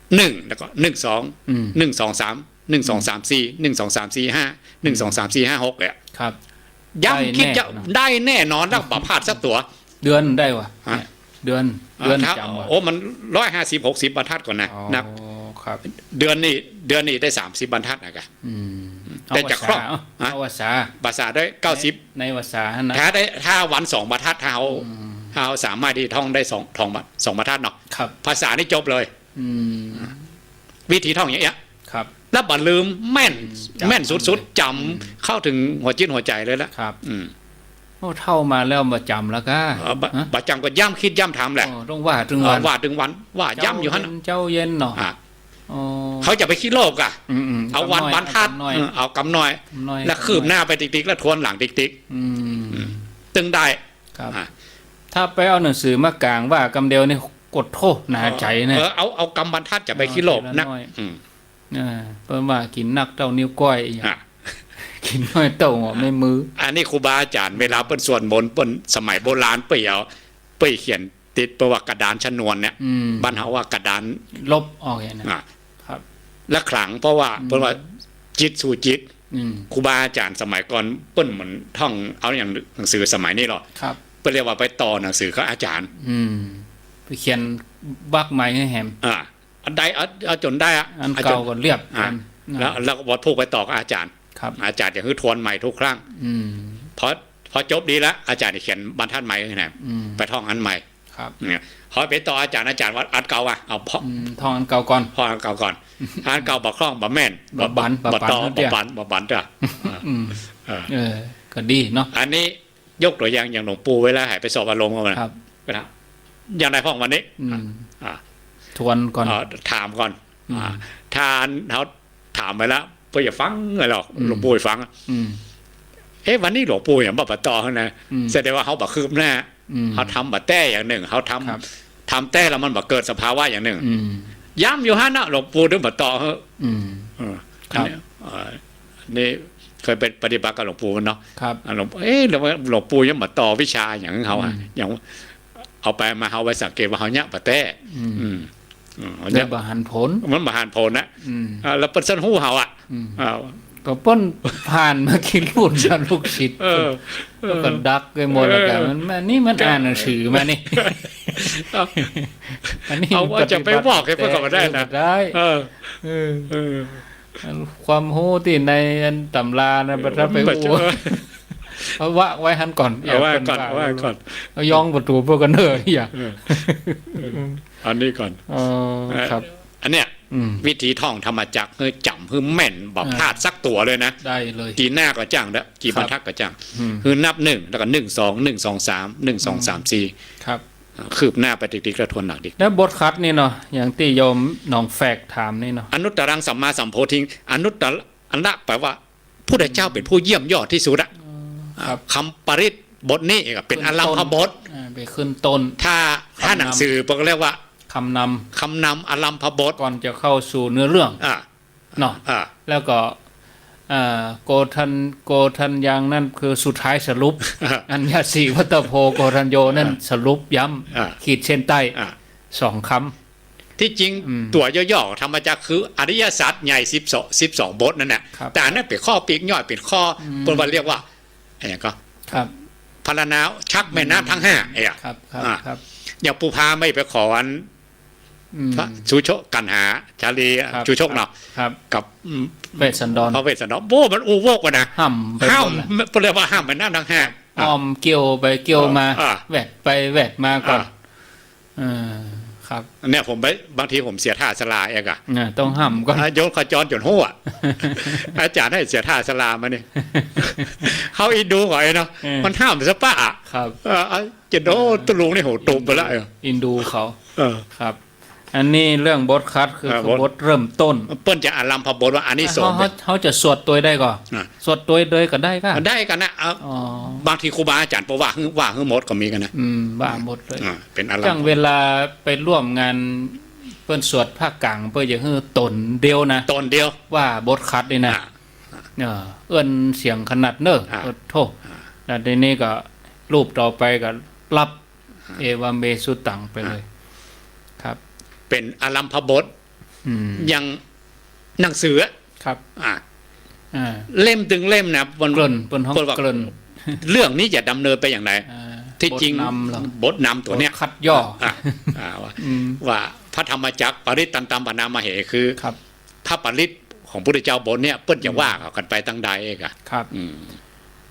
1แล้วก็1 2 1 2 3 1 2 3 4 1 2 3 4 5 1 2 3 4 5 6เลย
ครับ
ย้ำคิดจะได้แน่นอนแล้วบ่พลาดสักตัว
เดือนได้วะเดือน
จำโอ้มัน150 60บรรทัดก่อนนะนับเดือนนี้ได้30บรรทัดนะกะได้จากครอบภาษาได้90
ในภาษา
นะถ้าวัน2บรรทัดถ้าเราสามารถที่ท่องได้2บรรทัดเนาะภาษานี่จบเลยวิธีท่องอย่างเงี้ยแล้วบัดลืมแม่นสุดๆจำเข้าถึงหัวจิตหัวใจเลยละ
โอ้เท่ามาแล้วมาจำแล้วก็
บัดจำก็ย่ำคิดย่ำทำแหละ
ต้องว่าถึงวัน
ว่าย่ำอยู่ฮะ
เจ้าเย็นเนาะ
เขาจะไปคิดโลกอ่ะเอาวันบรรทัดเอากำน้อยแล้วคืบหน้าไปติ๊กๆแล้วทวนหลังติ๊กๆตึงได้
ถ้าไปเอาหนังสือมากลางว่ากำเดียวนี่กดโทษหนาใจเนี่ย
เอากำบรรทัดจะไปคิดโลกนัก
เพิ่มว่ากินนักเต้านิ้วก้อยกินน้อยเต้าหัวไม่มือ
อันนี้ครูบาอาจารย์เวลาเปิ้นสวดมนต์เปิ้นสมัยโบราณเปิ้นเขียนติดประวัติกระดานชนวนเนี่ยบ้านเฮาว่ากระดาน
ลบออกอย่างนั้น
ครับและขลังเพราะว่าเปิ้นว่าจิตสู่จิตครูบาอาจารย์สมัยก่อนเปิ้นเหมือนท่องเอาอย่างหนังสือสมัยนี้หรอเปิ้นเรียกว่าไปต่อหนังสือกับอาจารย์
ไปเขียนบักใหม่ให้แฮม
อันใดเอาจนได้
อันเก่าก็เรียบ
แล้วก็บทพูกไปต่อกับอาจารย์อาจารย์อย่างคือทวนใหม่ทุกครั้งพอจบดีแล้วอาจารย์เขียนบรรทัดใหม่ให้แฮมไปท่องอันใหม่เนี่ยพอไปต่ออาจารย์ว่าอันเก่าอ่ะเอา
ท่องอันเก่าก่อน
อันเก่าก่อนอันเก่าบ่คล่องบ่แม่น
บ่บัน
บ่ต่อบ่บันจ้ะ
ก็ดีเนาะ
อันนี้ยกตัวอย่างหลวงปู่เวลาให้ไปสอบอารมณ์เขานะอย่างไรพ่องวันนี้
ทวนก่อน
ถามก่อนทานเขาถามไปแล้วเพื่อจะฟังอะไรหรอกหลวงปู่ฟังวันนี้หลวงปู่อย่างบ่ต่อเขานะแสดงว่าเขาบ่คืบหน้าเขาทำบ่แต้อย่างหนึ่งเขาทำแต้แล้วมันบ่เกิดสภาวะอย่างหนึ่งย้ำอยู่ฮะนะหลวงปู่ด้วยบ่ต่อเขานี่เคยเป็นปฏิบัติกับหลวงปู่เนาะหลวงหลวงปู่ยังบ่ต่อวิชาอย่างเขาอย่างเอาไปมาเขาไว้สังเกตว่าเขาเนี่ยบ่แต้
เนี่ยบาหันผล
มันบาหันผลนะแล้วเปิ้นหู้เฮาอ่ะ
ก็ป้นผ่านมาคิดรุ่นกับลูกศิษย์ก็ดักไปหมดแล้วกันมันนี่มันอ่านหนังสือมานี่
อันนี้เอาว่าจะไปบอกให้เพิ่นก็ได้นะ
ได้ความรู้ที่ในตำรานะบ่ทันไปโอ้ เอาวะไว้หันก่อน
เอาไว้ก่อน
ย่
เอาไว้ก่อน
เอาย่องประตูพวกกันเนอะอย่า
อันนี้ก่อน
อ๋อครับ
อันเนี้ย วิธีท่องธรรมจักรเฮ้ยจำเฮ้ยแม่นบอกพลาดสักตัวเลยนะ
ได้เลย
กี่หน้าก็จ้างแล้วกี่บรรทัดก็จ้างคือนับหนึ่งแล้วก็1 2 1 2 3 1 2 3 4
ครับ
คืบหน้าไปติ๊กๆแล้วทวนหนักดิ
แล้วบทคัดนี่เนาะอย่างที่โยมหนองแฝกถามนี่เนาะ
อนุตตรังสัมมาสัมโพธิงอนุตตรอันละแปลว่าผู้ใดเจ้าเป็นผู้เยี่ยมยอดที่สุดอะคำปริศบทนี้ก็เป็นอลัมพบท
ไปขึ้นต้น
ถ้าหนังสือก็เรียกว่า
คำน
คำนำอลัมพบท
ำก่อนจะเข้าสู่เนื้อเรื่อง
อ่า
เนาะ
อ่า
แล้วก็โกทันยังนั่นคือสุดท้ายสรุป อัญญาสีวัตโพโกทันโยนั่นสรุปย้ำขีดเส้นใต้
อ่า
2 คำ
ที่จริงตัวย่อๆธรรมจักรคืออริยสัจใหญ่12บทนั่นแหละ
ครับ
แต่อันนั้นเป็นข้อปีกย่อยเป็นข้อเป็นว่าเรียกว่าอะไรก็
ครับ
พารณาชักแม่น้ำทั้งห้าไอ้อะ
ครับครับ
อ่า
ครับ
อย่างปูพาไม่ไปขออัน พระชูโชกันหาชาลี
ครับ
ชูโชคเนาะ
ครับ
กับ
เวสสันดร
พระเวสสันดรโบมันอูโวกว่ะนะ
ห้ำไป
ห้า
ห
ม
มดเลย
เรียกว่าห้ามแม่น้ำทั้งห้า
อ้อมเกี่ยวไปเกี่ยวมา
อ่า
แวดไปแวดมาก่อนครับ
เนี่ยผมไปบางทีผมเสียท่าสลาเองอะ
ต้องห้ำก่อน
โยนขจรจนหัว อาจารย์ให้เสียท่าสลามาเนี่ยเขาอีดูก่อนเนาะมันห้ามสปะอะ
ครับ
จะโดนตุลุงนี่โหตุ่มไปแล้ว
อินดูเขา
เออ
ครับ อันนี้เรื่องบทคัดคือ
บบ
ทเริ่มต้น
เปิ้นจะอารัมพบทว่าอันนี้สงส์
เขาจะสวดตัวได้ก่อน
อ่ะ
สวดตัวโดยก็ได้ก็
ได้กันนะเอา
อ๋อบ
างทีครูบาอาจารย์บอกว่าฮึหมดก็มีกันนะ
ว่าหมดเลย
เป็นอารั
จั
ม
งเวลาไปร่วมงานเปิ้นสวดภาคกลางเปิ้นจะฮือตนเดียวนะ
ตอนเดียว
ว่าบทคัดนี่นะ เอื้อนเสียงขนาดเนอะ
อ่า
โทษแล้วทีนี้ก็รูปต่อไปก็รับเอวาเมสุตังไปเลย ครับ
เป็นอารัมพบท
อืม
ยังหนังสือ
ครับ
อ่ะ
อ่า
เล่มถึงเล่มนะบน
เกริ่นเปิ้นห้อง
เปิ้นว่า
เกริ่น
เรื่องนี้จะดำเนินไปอย่างไร
อ่า
ที่จริง
บทนำเหรอบ
ทนำตัวเนี้ย
บทคัดย่อ
ว่าพระธรรมจักรปริตตันตามปนามาเหคือ
ครับ
พระปริตของพระพุทธเจ้าบทเนี่ยเปิ้นจะว่ากันไปตั้งใดเองอะ
ครับ
อืม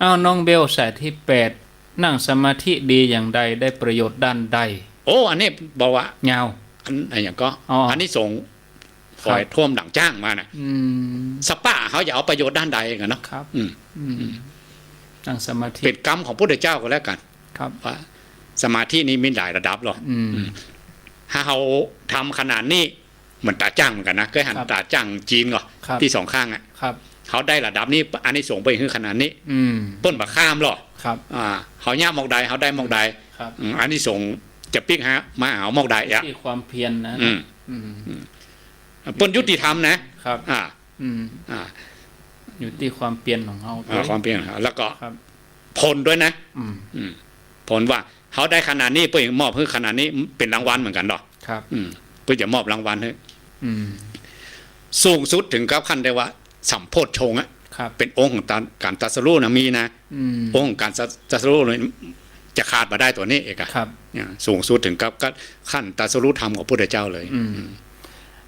อ้าวน้องเบลสายที่ 8 นั่งสมาธิดีอย่างใดได้ประโยชน์ด้านใด
โอ้อันนี้บอกว่า
เงา
อันอย่างก็
อ๋ออั
อันนี้ส่งฝอยท่วมดั่งจ้างมาน่ะ
อืม
สปะเขาจะเอาประโยชน์ด้านใดกันเนาะ
ครับ
อืม
นั่งสมาธิ
เป็นกรรมของพระพุทธเจ้าก็แล้วกัน
ครับ
ว่าสมาธินี้มีหลายระดับหรอก
อืม
ถ้าเขาทำขนาดนี้เหมือนตาจ้างเหมือนกันนะเคยหัน
ครับ
ตาจ้างจีนก่อน
ครับ
ที่สองข้างอ่ะ
ครับ
เขาได้ระดับนี้อันนี้ส่งไปคือขนาดนี้
อืม
เปิ้นบักข้ามหรอก
ครับ
เขาย่ามอกใดเขาได้มอกใด
ครับ
อันนี้ส่งจะปิ๊กฮะมาเอามอกใดอ่ะ
ที่ความเพียรนะ
อืม
อืม
เปิ้นยุติธรรมนะครับ อ่า
อืม
อ่า
อยู่ที่ความเพียรของเขา
ความเพียรของเขาแล้วก็
ครับ
ผลด้วยนะ
อืม
ผลว่าเขาได้ขนาดนี้เพื่อมอบให้ขนาดนี้เป็นรางวัลเหมือนกันดอก
ครับ
เพื่อจะมอบรางวัลให้
อืม
สูงสุดถึงกับขั้นได้ว่าสัมโพธชงค์อะ
ครับ
เป็นองค์ของการตรัสรู้นะมีนะ
อืม
องค์ของการตรัสรู้เลยจะขาดมาได้ตัวนี้เองอะ
ครับ
เนี่ยสูงสุดถึงกับขั้นตรัสรู้ธรรมของพระพุทธเจ้าเลย
อืม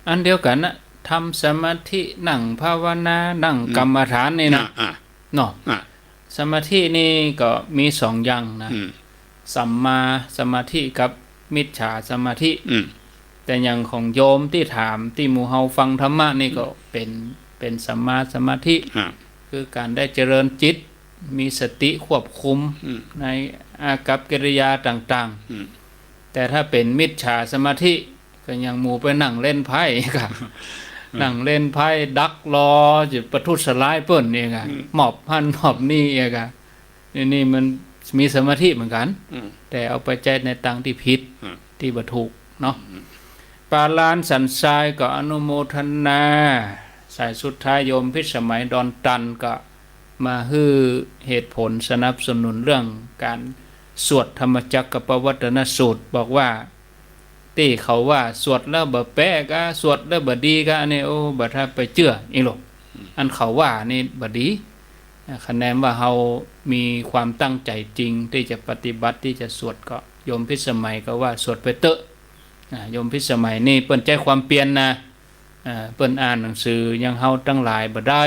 อันเดียวกันนะทำสมาธินั่งภาวนานั่งกรรมฐานนี่นะ
อ่า
เนาะ
อ่า
สมาธินี่ก็มี2อย่างนะ
อืม
สัมมาสมาธิกับมิจฉาสมาธิ
อืม
แต่อย่างของโยมที่ถามที่หมู่เฮาฟังธรรมะนี่ก็เป็นสัมมาสมาธิ
อ่า
คือการได้เจริญจิต มีสติควบคุม
อืม
ในอากัปกิริยาต่าง
อืม
ๆ แต่ถ้าเป็นมิจฉาสมาธิก็ยังหมู่ไปนั่งเล่นไพ่ค่ะ นั่งเล่นไพ่ดักรอจุดประทุษร้ายเปิ้นนี่ค่ะหมอบพันหมอบนี่เองค่ะนี่มันมีสมาธิเหมือนกัน
อืม
แต่เอาไปใช้ในตังที่ผิด
อืม
ที่บ่ถูกเนาะปาลานสันทรายก็อนุโมทนาสายสุดท้ายโยมพิสมัยดอนตันก็มาฮื้อเหตุผลสนับสนุนเรื่องการสวดธรรมจักรปวัตนสูตรบอกว่าที่เขาว่าสวดแล้วบ่แปะก็สวดแล้วบ่ดีก็อันนี้โอ้บ่ถ้าไปเชื่ออีหรอกอันเขาว่านี่บ่ดีคะแนนว่าเฮามีความตั้งใจจริงที่จะปฏิบัติที่จะสวดก็โยมพิสมัยก็ว่าสวดไปเตอะโยมพิสมัยนี่เปิ้นใจความเปลี่ยนนะเปิ้นอ่านหนังสือยังเฮาตั้งหลายบ่ได้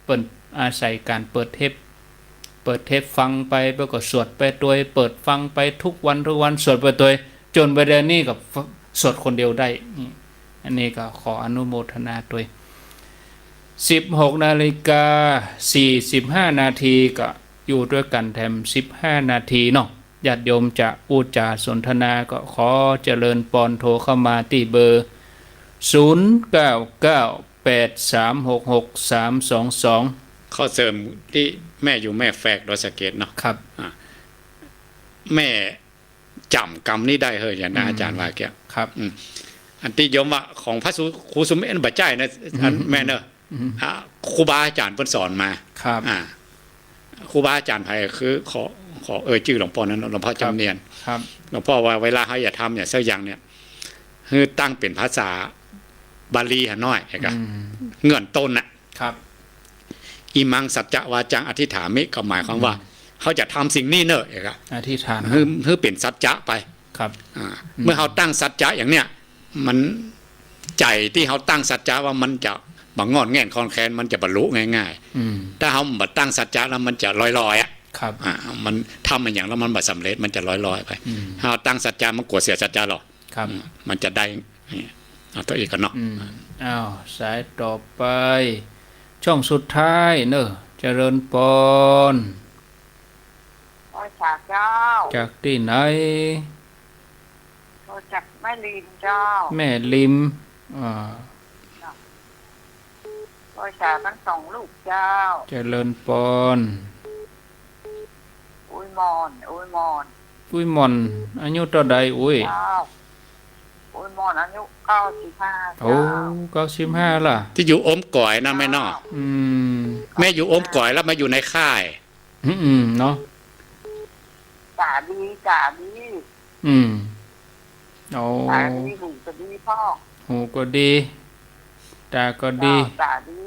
เปิ้นอาศัยการเปิดเทป เปิดเทปฟังไปแล้วก็สวดไปตัวเปิดฟังไปทุกวันสวดไปตัวจนประเดี๋ยวนี้กับสวดคนเดียวได้นี่อันนี้ก็ขออนุโมทนาด้วย16:45 นาทีก็อยู่ด้วยกันแถม15 นาทีเนาะญาติโยมจะพูดจาสนทนาก็ขอเจริญปอนโทรเข้ามาที่เบอร์0998366322
ข้อเสริมที่แม่อยู่แม่แฝกโดยสเกตเนาะ
ครับ
แม่จำกรรมนี้ได้เฮ้ยอย่างนะอาจารย์ว่าแก
ครับ
อันที่โยมว่าของพระครูสุเมธบัจใจนะอันแม่เนอะครูบาอาจารย์เพิ่นสอนมา
ครับ
ครูบาอาจารย์ไผคือขอชื่อหลวงพ่อนั้นหลวงพ่อจำเนียน
ครับ
หลวงพ่อว่าเวลาเขาอย่าทำเนี่ยสักอย่างเนี่ยคือตั้งเป็นภาษาบาลีหน่อยก็เงื่อนต้นน่ะ
ครับ
อิมังสัจจะวาจังอธิษฐามิก็หมายความว่าเขาจะทำสิ่งนี้เนอะเอกะ
อธิษฐาน
คือเป็นสัจจะไป
ครับ
เมื่อเขาตั้งสัจจะอย่างเนี้ยมันใจที่เขาตั้งสัจจะว่ามันจะบังงอนแง่นคอนแคนมันจะบรรลุง่ายๆถ้าเขาบัตั้งสัจจะแล้วมันจะลอยๆอ่ะ
ครับ
มันทำมันอย่างแล้วมันบัสำเร็จมันจะลอยๆไปถ้าเขาตั้งสัจจะมันกลัวเสียสัจจะหรอ
ครับ
มันจะได้เอาตัวเองกันเนาะ
อ้าวสายต่อไป ช่องสุดท้ายเนอะเจริญปอน
โอ้ยจากเจ้า
จากที่ไหน
โอ้จากแม่ลินเจ้า
แม่ลิม
โอ้จากทั้งสองลูกเจ้า
เจริญปอน
อุ้ยมอนอุ้ยมอน
อุ้ยหมอนอายุเท่าใดอุ้ย
เจ้าอุ้ยมอนอายุ95
โอ้
เจ้า
95ล่ะ
ที่อยู่อมก่อยนะแม่เนาะ แม่อยู่อมก่อยแล้วมาอยู่ในค่าย
เนาะ
จ่าดีจ่าดี
โอ้
จ่าดีหูจะดีพ่อ
หูก็ดีตาก็ดี
จ่าดี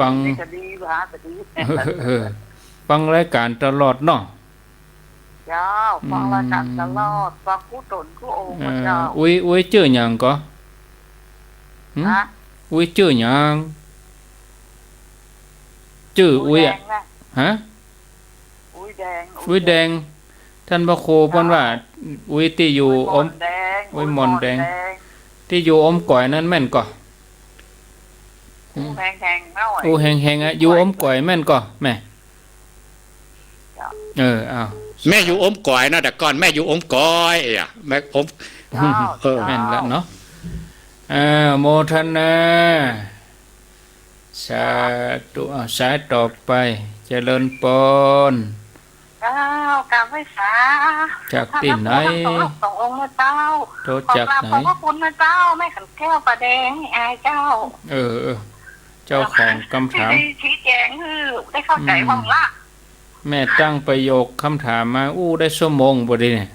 ฟัง
จะดีหาจะดี
ฟังรายการตลอดเนาะ
เจ้าฟังรายการตลอดฟังผู้ตนผู้องค์เจ้า
อุ้ยชื่อหยังก็
ฮะ
อุ้ยชื่อหยังชื่ออุ้ยอ่ะฮะ
อุ้ยแดง
อุ้ยแดงท่านพระครูเพิ่นว่าอุ้ยที่อยู่อม
แดง
อุ้ยหม่อนแดง ที่อยู่อมก่อยนั้นแม่นก่อ
แหงๆเนาะ
อู้แหงๆอ่ะอยู่อมก่อยแม่นก่อแม่อ้าว
แม่อยู่อมก่อยนะแต่ก่อนแม่อยู่อมก่อยอ่ะแม่อม
แม่นแล้วเนาะโมทนาสาธุสายต่อไปเจริญปอน
เจ้ากราบไหว้สา
จากที่ไหน
สององค์นะเจ้า
โทษจากไหน
ขอบพระคุณนะเจ้าแม่ขันแก้วประแดงอายเจ้า
เจ้าของคำถาม
ที่ชี้แจงคือได้เข้าใจบ้างละ
แม่ตั้งประโยคคำถามมาได้ชั่วโมงบ่ดีเนี่ย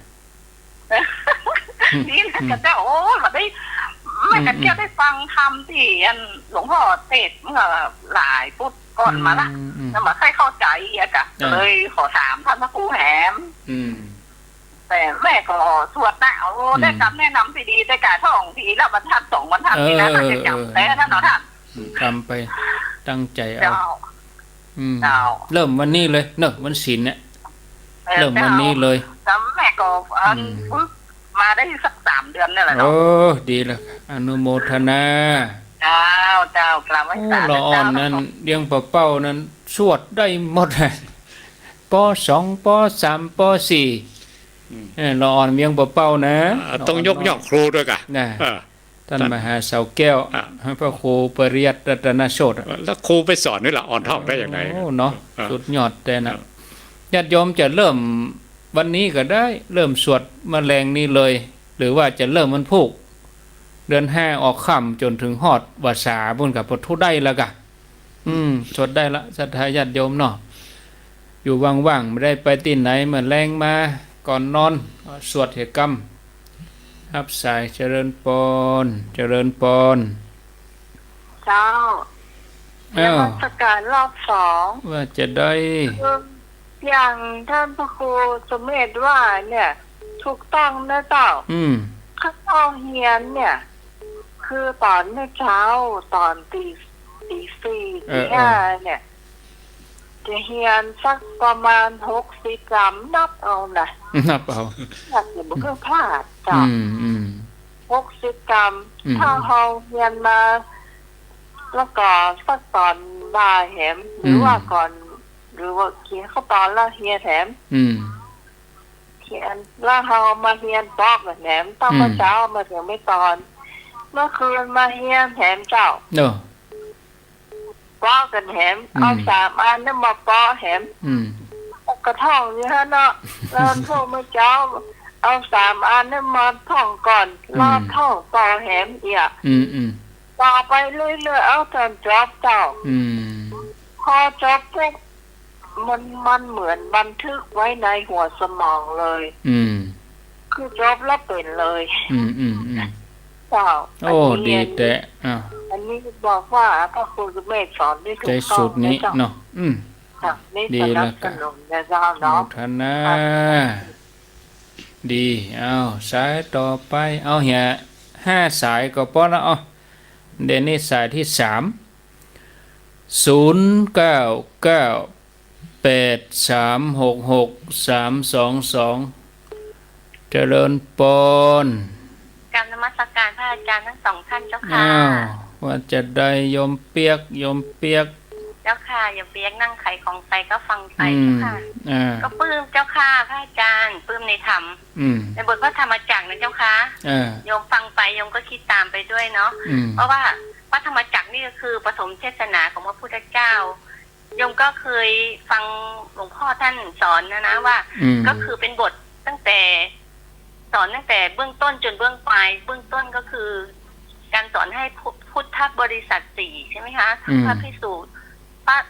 นี่นะกับเจ้าโอ้ยมาได้แม่ขันแก้วได้ฟังคำที่อันหลวงพ่อเทศเมื่อหลายพุทธก่อนมาละแล้วมาใครเข้าใจอะจ้ะเลยขอถามท่านพระครูแหมแต่แม่ก็สวดนะได้คำแนะนำที่ดีแต่กาท่องทีแล้วบรรทัด2 บรรทัดนี่นะท่านจะจำแต่ท่านเนาะท่าน
ทำไปตั้งใจเอา
เจ้า
เริ่มวันนี้เลยเนอะวันศีลเนี่ยเริ่มวันนี้เลย
แต่แม่ก็มาได้สัก3 เดือนนี่แหละเนาะ
ดีแล้วอนุโมทนา
เจ้ากราบไหว้สาธุ
ละอ่อนนั้นเลี้ยงเป้านั้นสวดได้หมดป.2 ป.3 ป.4ละอ่อนเลี้ยงเป้านะ
ต้องยกย่องครูด้วยกะ
ท่านมหาเสาแก้วพระครูปริยัติรัตนโชติ
แล้วครูไปสอนนี่แหละอ่อนท่องได้อย่างไร
เนาะสุดยอดแต่นะญาติโยมจะเริ่มวันนี้ก็ได้เริ่มสวดมแมลงนี้เลย หรือว่าจะเริ่มมันพุกเดือน5ออกค่ำจนถึงฮอดวาสาบุญกับพทุได้แล้วกะสวดได้ละศรัทธาญาติโยมเนาะอยู่ว่างๆไม่ได้ไปที่ไหนเหมือนแรงมาก่อนนอนสวดเหตุกรรมรับสายเจริญปอนเจริญปอน
เจ้านมัสการรอบ2
ว่าจะได้
อย่างท่านพระครูสมเด็จว่าเนี่ยถูกต้องนะเจ้าข้าพเฮียนเนี่ย คือตอนเช้าตอนตี 4 ตี 5เนี่ย จะเฮียนสักประมาณ60 กรัมนับเอานะ
นับเอา
อยากจะบอกพลาดจ้ะ 60 กรัมถ้าเราเฮียนมาแล้วก็สักตอนบ่ายแหมหรือว่าก่อนหรือว่าเขียนเข้าตอนแล้วเฮียแถมเขียนแล้วเรามาเฮียนปอกแหมต้องมาเช้ามาถึงไม่ตอนเมื่อคืนมาเฮียนแถมเจ้าปอกกันแหมเอา3 อันนั่นมาปอแหมกระท่องนี่ฮะเนาะแล้วท่องเมื่อเช้าเอา3 อันนั่นมาท่องก่อนรอท่องต่อแหมอีกต่อไปเรื่อยๆเอาจนจบเจ้าพอจบปุ๊บมันเหมือนบันทึกไว้ในหัวสมองเลยคือจบแล้วเป็นเลยเจ้า
โอ้ดีแต่
อันนี้บอกว่าพระครูสุเมธสอนได้ถูกต้องใจสุดนี้
เนาะดีแล้วกันโมทนาดีเอาสายต่อไปเอาเหีย5 สายก็พอแล้วเอาเดี๋ยวนี้สายที่3 099836632เจริญปน
กราบนมัสการพระอาจารย์ทั้ง2 ท่านเจ้าค่ะ
ว่าจะได้ยมเปียก
เจ้าค่ะอย่าเปียกนั่งไขของไปก็ฟังไปเจ้าค่ะก็ปลื้มเจ้าค่ะพระอาจารย์ปลื้มในธรรมในบทพระธรรมจักรนะเจ้าค่ะโยมฟังไปโยมก็คิดตามไปด้วยเนาะเพราะว่าพระธรรมจักรนี่ก็คือปฐมเทศนาของพระพุทธเจ้าโยมก็เคยฟังหลวงพ่อท่านสอนนะว่าก็คือเป็นบทตั้งแต่สอนตั้งแต่เบื้องต้นจนเบื้องปลายเบื้องต้นก็คือการสอนให้พุทธบริษัท4ใช่ไหมคะพระภิกษุ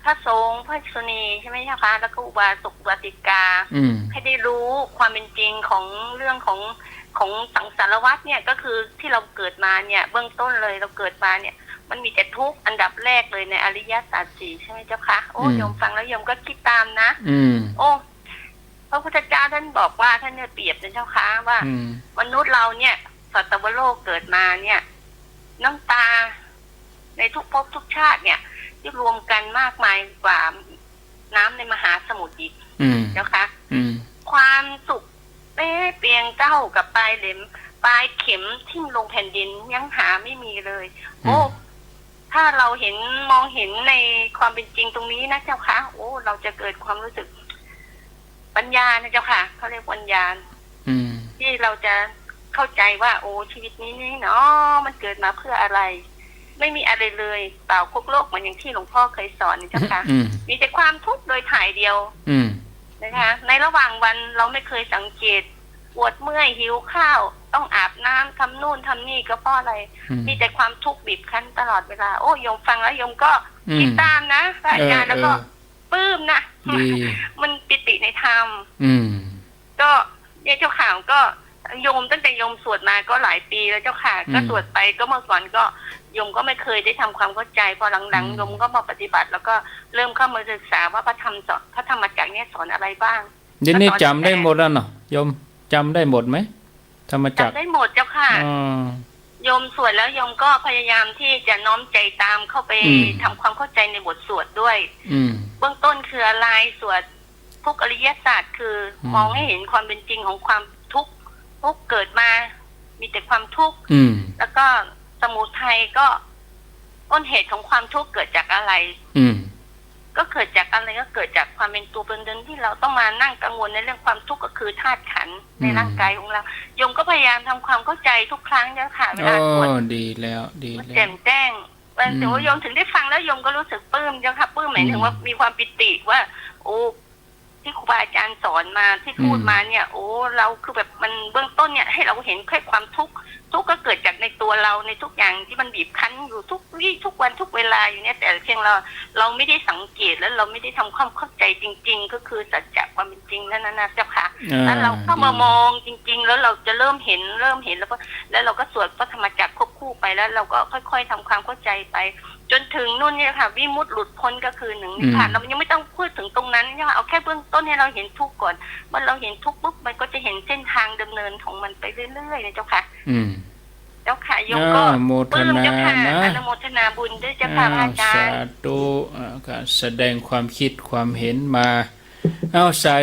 พระสงฆ์พระภิกษุณีใช่ไหมคะแล้วก็อุบาสกอุบาสิกาให้ได้รู้ความเป็นจริงของเรื่องของสังสารวัฏเนี่ยก็คือที่เราเกิดมาเนี่ยเบื้องต้นเลยเราเกิดมาเนี่ยมันมีแต่ทุกข์อันดับแรกเลยในอริยสัจ 4ใช่ไหมเจ้าคะโอ้โยมฟังแล้วโยมก็คิดตามนะโอ้พระพุทธเจ้าท่านบอกว่าท่านเนี่ยเปรียบนะเจ้าค่ะว่ามนุษย์เราเนี่ยสัตวโลกเกิดมาเนี่ยน้ำตาในทุกภพทุกชาติเนี่ยที่รวมกันมากมายกว่าน้ำในมหาสมุทรอีกเจ้าค่ะความสุขเปียงเจ้ากับปลายเหล็มปลายเข็มทิ่มลงแผ่นดินยังหาไม่มีเลยโอ้ถ้าเรามองเห็นในความเป็นจริงตรงนี้นะเจ้าค่ะโอ้เราจะเกิดความรู้สึกปัญญานะเจ้าค่ะเขาเรียกปัญญาที่เราจะเข้าใจว่าโอ้ชีวิตนี้เนาะมันเกิดมาเพื่ออะไรไม่มีอะไรเลยเปล่าคุกโลกเหมือนอย่างที่หลวงพ่อเคยสอนนะเจ้าค่ะมีแต่ความทุกข์โดยถ่ายเดียวนะคะในระหว่างวันเราไม่เคยสังเกตปวดเมื่อยหิวข้าวต้องอาบน้ำทำนู่นทำนี่ก็เพราะอะไรมีแต่ความทุกข์บีบคั้นตลอดเวลาโอ้โยมฟังแล้วโยมก็คิดตามนะพระอาจารย์แล้วก็ปลื้มนะมันปิติในธรรมก็เนี่ยเจ้าข่าวก็โยมตั้งแต่โยมสวดมาก็หลายปีแล้วเจ้าค่ะก็สวดไปก็เมื่อก่อนก็โยมก็ไม่เคยได้ทำความเข้าใจพอหลังๆโยมก็มาปฏิบัติแล้วก็เริ่มเข้ามาศึกษาว่าพระธรรมจักรเนี่ยสอนอะไรบ้าง
เดี๋ยวนี้จำได้หมดแล้วเนาะโยมจำได้หมดไหมธรรมจักร
จำได้หมดเจ้าค่ะโยมสวดแล้วโยมก็พยายามที่จะน้อมใจตามเข้าไปทำความเข้าใจในบทสวดด้วยเบื้องต้นคืออะไรสวดทุกอริยศาสตร์คือมองให้เห็นความเป็นจริงของความทุกข์เกิดมามีแต่ความทุกข์แล้วก็สมุทัยก็ต้นเหตุของความทุกข์เกิดจากอะไรก็เกิดจากอะไรก็เกิดจากความเป็นตัวเป็นตนที่เราต้องมานั่งกังวลในเรื่องความทุกข์ก็คือธาตุขันธ์ในร่างกายของเราโยมก็พยายามทำความเข้าใจทุกครั้งเจ้าค่ะเวลาสวด
ดีแล้ว
แจ่มแจ้งวันถึงว่าโยมถึงได้ฟังแล้วโยมก็รู้สึกปลื้มเจ้าค่ะปลื้มหมายถึงว่ามีความปิติว่าโอ้ที่ครูบาอาจารย์สอนมาที่พูดมาเนี่ยโอ้เราคือแบบมันเบื้องต้นเนี่ยให้เราเห็นแค่ความทุกข์ก็เกิดจากในตัวเราในทุกอย่างที่มันบีบคั้นอยู่ทุกวี่ทุกวันทุกเวลาอยู่เนี่ยแต่เพียงเราไม่ได้สังเกตแล้วเราไม่ได้ทำความเข้าใจจริงๆก็คือสัจจะความเป็นจริงนั่นนะเจ้าค่ะแล้วเราเข้ามามองจริงๆแล้วเราจะเริ่มเห็นแล้วเราก็สวดพระธรรมจักรควบคู่ไปแล้วเราก็ค่อยๆทำความเข้าใจไปจนถึงนู่นเนี่ยค่ะวิมุตติหลุดพ้นก็คือ1นิพพานเรายังไม่ต้องพูดถึงตรงนั้นเนี่ยเอาแค่เบื้องต้นให้เราเห็นทุกข์ก่อนเมื่อเราเห็นทุกข์ปุ๊บมันก็จะเห็นเส้นทางดำเนินของมันไปเรื่อยๆนะเจ้าค่ะแต่ จ้าค่ะโยมก็
โมทนา
เจ้าค่ะ
นะ
อนุโมทนาบุญด้วยเจ้าค่ะพระอาจาร
สา
ย์
ธุก็แสดงความคิดความเห็นมาเอาสาย